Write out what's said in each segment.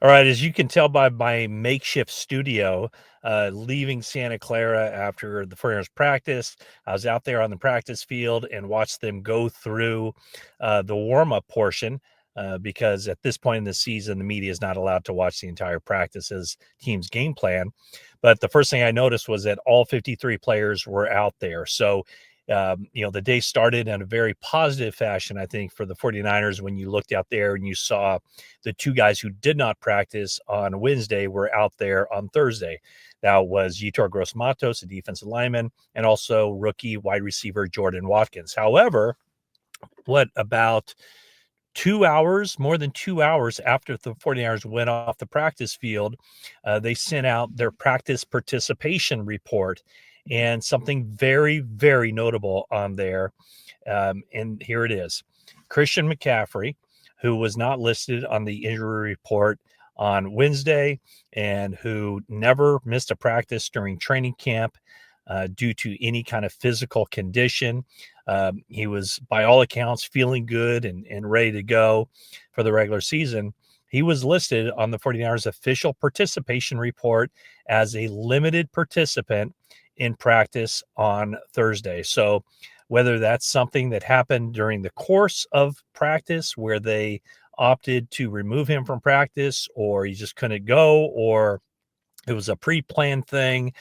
All right, as you can tell by my makeshift studio, leaving Santa Clara after the 49ers practice, I was out there on the practice field and watched them go through the warm-up portion, because at this point in the season, the media is not allowed to watch the entire practice as team's game plan. But the first thing I noticed was that all 53 players were out there. So, the day started in a very positive fashion, I think, for the 49ers when you looked out there and you saw the two guys who did not practice on Wednesday were out there on Thursday. That was Yetur Gross-Matos, a defensive lineman, and also rookie wide receiver Jordan Watkins. However, what about 2 hours, more than 2 hours after the 49ers went off the practice field, they sent out their practice participation report, and something very, very notable on there. And here it is. Christian McCaffrey, who was not listed on the injury report on Wednesday and who never missed a practice during training camp due to any kind of physical condition. He was, by all accounts, feeling good and ready to go for the regular season. He was listed on the 49ers official participation report as a limited participant in practice on Thursday. So, whether that's something that happened during the course of practice where they opted to remove him from practice, or he just couldn't go, or it was a pre-planned thing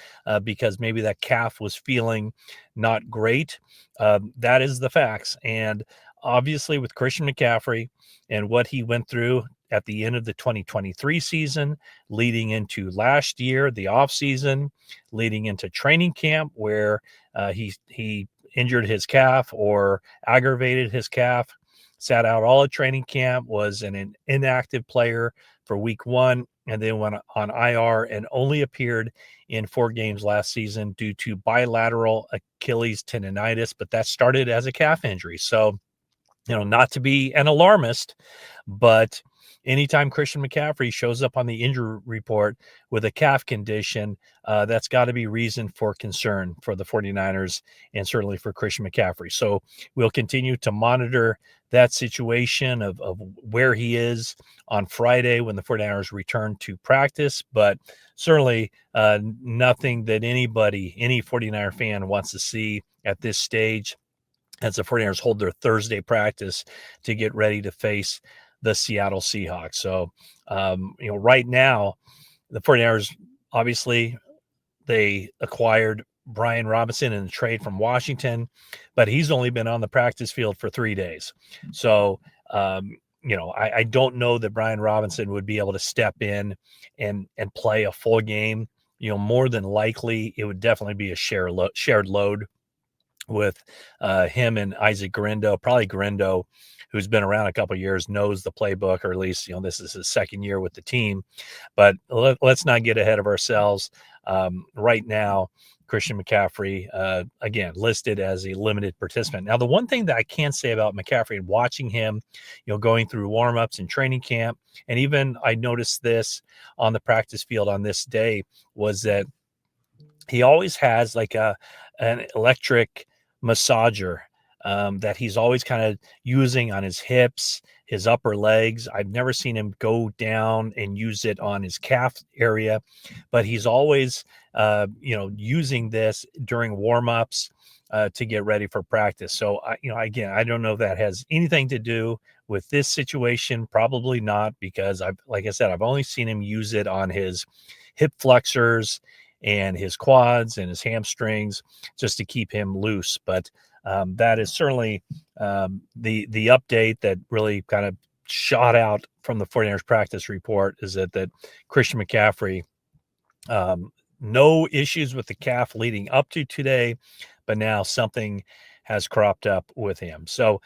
because maybe that calf was feeling not great. That is the facts. And obviously, with Christian McCaffrey and what he went through at the end of the 2023 season, leading into last year, the offseason, leading into training camp, where he injured his calf or aggravated his calf, sat out all of training camp, was an inactive player for week one, and then went on IR and only appeared in 4 games last season due to bilateral Achilles tendonitis, but that started as a calf injury. So, not to be an alarmist, but anytime Christian McCaffrey shows up on the injury report with a calf condition, that's got to be reason for concern for the 49ers and certainly for Christian McCaffrey. So we'll continue to monitor that situation of where he is on Friday when the 49ers return to practice, but certainly nothing that any 49er fan wants to see at this stage as the 49ers hold their Thursday practice to get ready to face the Seattle Seahawks. So, right now, the 49ers, obviously, they acquired Brian Robinson in a trade from Washington, but he's only been on the practice field for 3 days. So, I don't know that Brian Robinson would be able to step in and play a full game. More than likely, it would definitely be a shared load with him and Isaac Guerendo. Probably Guerendo, who's been around a couple of years, knows the playbook, or at least this is his second year with the team. But let's not get ahead of ourselves. Right now, Christian McCaffrey, again, listed as a limited participant. Now, the one thing that I can say about McCaffrey and watching him, going through warmups and training camp, and even I noticed this on the practice field on this day, was that he always has like an electric massager that he's always kind of using on his hips, his upper legs. I've never seen him go down and use it on his calf area, but he's always, using this during warmups to get ready for practice. So, again, I don't know if that has anything to do with this situation. Probably not, because like I said, I've only seen him use it on his hip flexors and his quads and his hamstrings just to keep him loose. But that is certainly the update that really kind of shot out from the 49ers practice report, is that Christian McCaffrey, no issues with the calf leading up to today, but now something has cropped up with him. So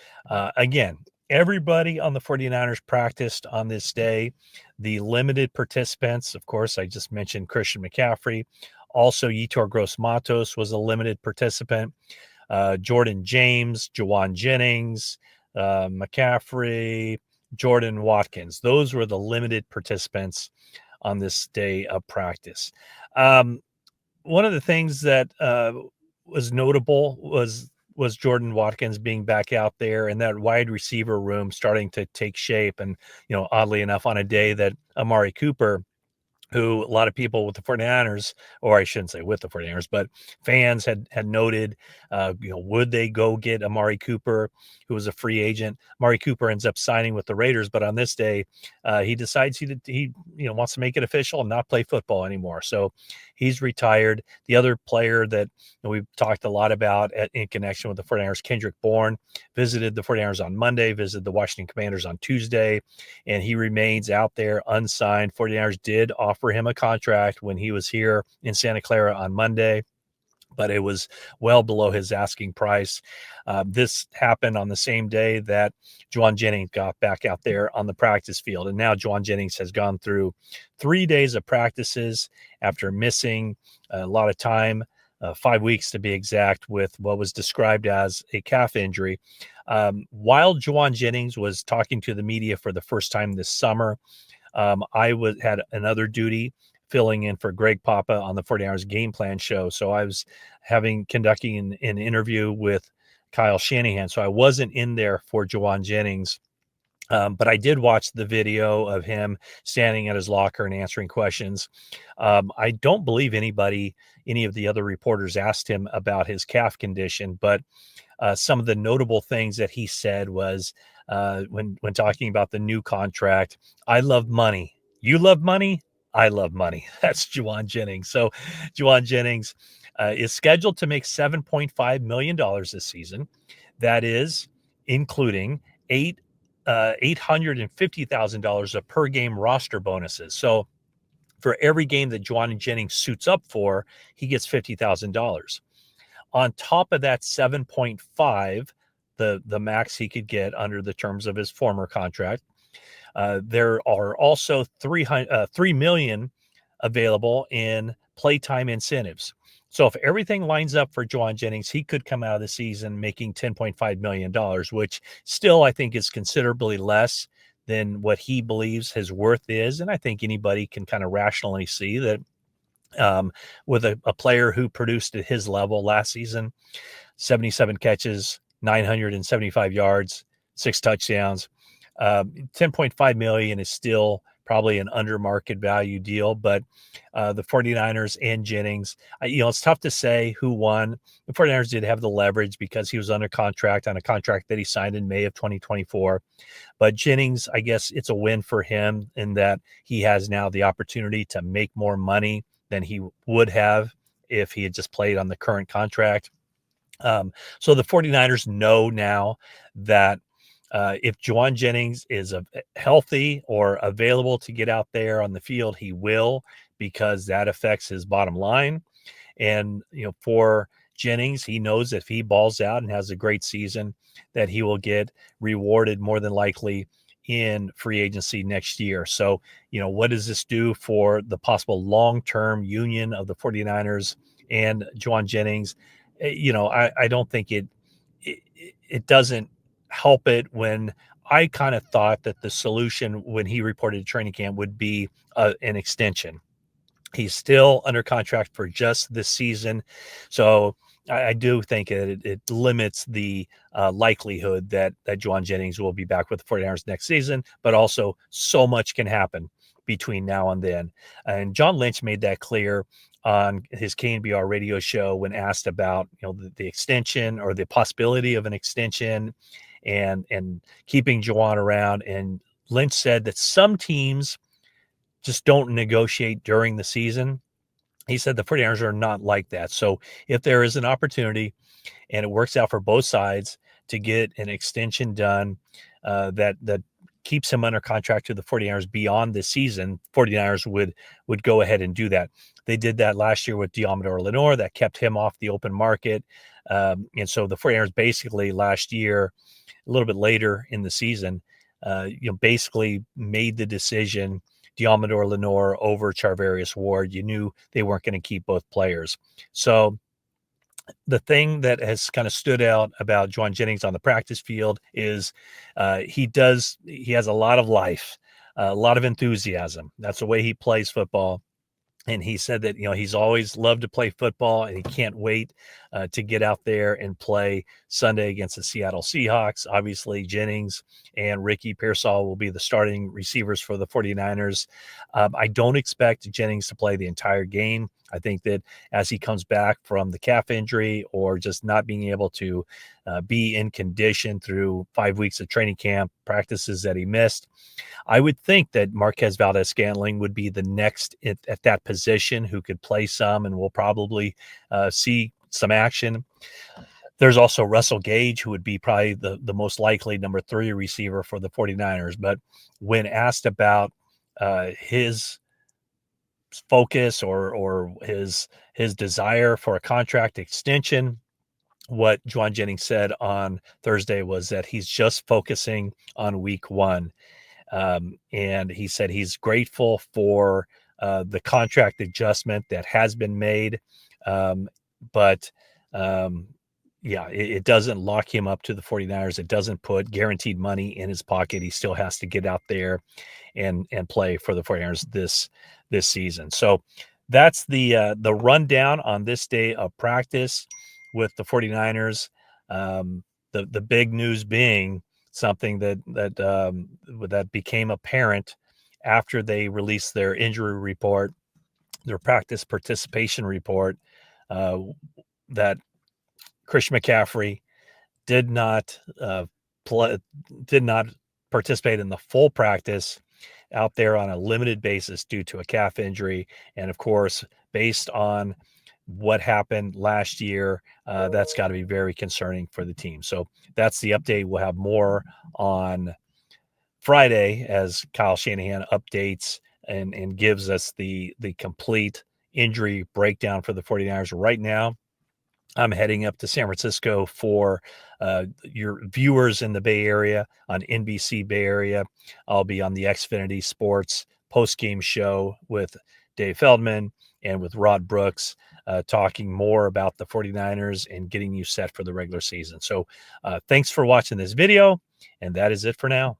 again, everybody on the 49ers practiced on this day. The limited participants, of course, I just mentioned Christian McCaffrey. Also, Yetur Gross-Matos was a limited participant. Jordan James, Jawan Jennings, McCaffrey, Jordan Watkins. Those were the limited participants on this day of practice. One of the things that was notable was was Jordan Watkins being back out there and that wide receiver room starting to take shape. And, oddly enough, on a day that Amari Cooper, who a lot of people with the 49ers, or I shouldn't say with the 49ers, but fans had noted, would they go get Amari Cooper, who was a free agent? Amari Cooper ends up signing with the Raiders, but on this day, he decides he wants to make it official and not play football anymore. So he's retired. The other player that we've talked a lot about in connection with the 49ers, Kendrick Bourne, visited the 49ers on Monday, visited the Washington Commanders on Tuesday, and he remains out there unsigned. 49ers did offer him a contract when he was here in Santa Clara on Monday, but it was well below his asking price. This happened on the same day that Jauan Jennings got back out there on the practice field. And now Jauan Jennings has gone through 3 days of practices after missing a lot of time, 5 weeks to be exact, with what was described as a calf injury. While Jauan Jennings was talking to the media for the first time this summer, I had another duty filling in for Greg Papa on the 49ers Game Plan show. So I was conducting an interview with Kyle Shanahan. So I wasn't in there for Jauan Jennings. But I did watch the video of him standing at his locker and answering questions. I don't believe any of the other reporters asked him about his calf condition, but some of the notable things that he said was, when talking about the new contract, I love money. You love money? I love money. That's Jauan Jennings. So Jauan Jennings is scheduled to make $7.5 million this season. That is including $850,000 of per game roster bonuses. So for every game that Jauan Jennings suits up for, he gets $50,000. On top of that 7.5, the max he could get under the terms of his former contract, there are also 3 million available in playtime incentives. So if everything lines up for Jauan Jennings, he could come out of the season making $10.5 million, which still I think is considerably less than what he believes his worth is. And I think anybody can kind of rationally see that, with a player who produced at his level last season, 77 catches, 975 yards, 6 touchdowns. 10.5 million is still probably an under market value deal, but the 49ers and Jennings, it's tough to say who won. The 49ers did have the leverage because he was under contract on a contract that he signed in May of 2024. But Jennings, I guess it's a win for him in that he has now the opportunity to make more money than he would have if he had just played on the current contract. So the 49ers know now that if Jauan Jennings is healthy or available to get out there on the field, he will, because that affects his bottom line. And, for Jennings, he knows if he balls out and has a great season, that he will get rewarded more than likely in free agency next year. So, what does this do for the possible long-term union of the 49ers and Jauan Jennings? I don't think it doesn't help it, when I kind of thought that the solution when he reported to training camp would be an extension. He's still under contract for just this season. So I do think it limits the likelihood that Jauan Jennings will be back with the 49ers next season, but also so much can happen between now and then. And John Lynch made that clear on his KNBR radio show when asked about the extension or the possibility of an extension and keeping Jauan around. And Lynch said that some teams just don't negotiate during the season. He said the 49ers are not like that. So if there is an opportunity and it works out for both sides to get an extension done that keeps him under contract to the 49ers beyond the season, 49ers would go ahead and do that. They did that last year with Diamador Lenore. That kept him off the open market. And so the 49ers basically last year, a little bit later in the season, basically made the decision Diamador Lenore over Charvarius Ward. You knew they weren't going to keep both players. So the thing that has kind of stood out about Jauan Jennings on the practice field is he has a lot of life, a lot of enthusiasm. That's the way he plays football. And he said that, he's always loved to play football and he can't wait to get out there and play Sunday against the Seattle Seahawks. Obviously, Jennings and Ricky Pearsall will be the starting receivers for the 49ers. I don't expect Jennings to play the entire game. I think that as he comes back from the calf injury or just not being able to be in condition through 5 weeks of training camp practices that he missed, I would think that Marquez Valdes-Scantling would be the next at that position who could play some, and we'll probably see some action. There's also Russell Gage, who would be probably the most likely number 3 receiver for the 49ers. But when asked about his focus or his desire for a contract extension, what Juwan Jennings said on Thursday was that he's just focusing on week 1. And he said he's grateful for the contract adjustment that has been made. But yeah, it doesn't lock him up to the 49ers. It doesn't put guaranteed money in his pocket. He still has to get out there and play for the 49ers this season. So that's the rundown on this day of practice with the 49ers. The big news being something that became apparent after they released their injury report, their practice participation report, that Christian McCaffrey did not did not participate in the full practice out there on a limited basis due to a calf injury. And of course, based on what happened last year, that's got to be very concerning for the team. So that's the update. We'll have more on Friday as Kyle Shanahan updates and gives us the complete injury breakdown for the 49ers. Right now, I'm heading up to San Francisco for your viewers in the Bay Area on NBC Bay Area. I'll be on the Xfinity Sports post-game show with Dave Feldman and with Rod Brooks, talking more about the 49ers and getting you set for the regular season. So thanks for watching this video, and that is it for now.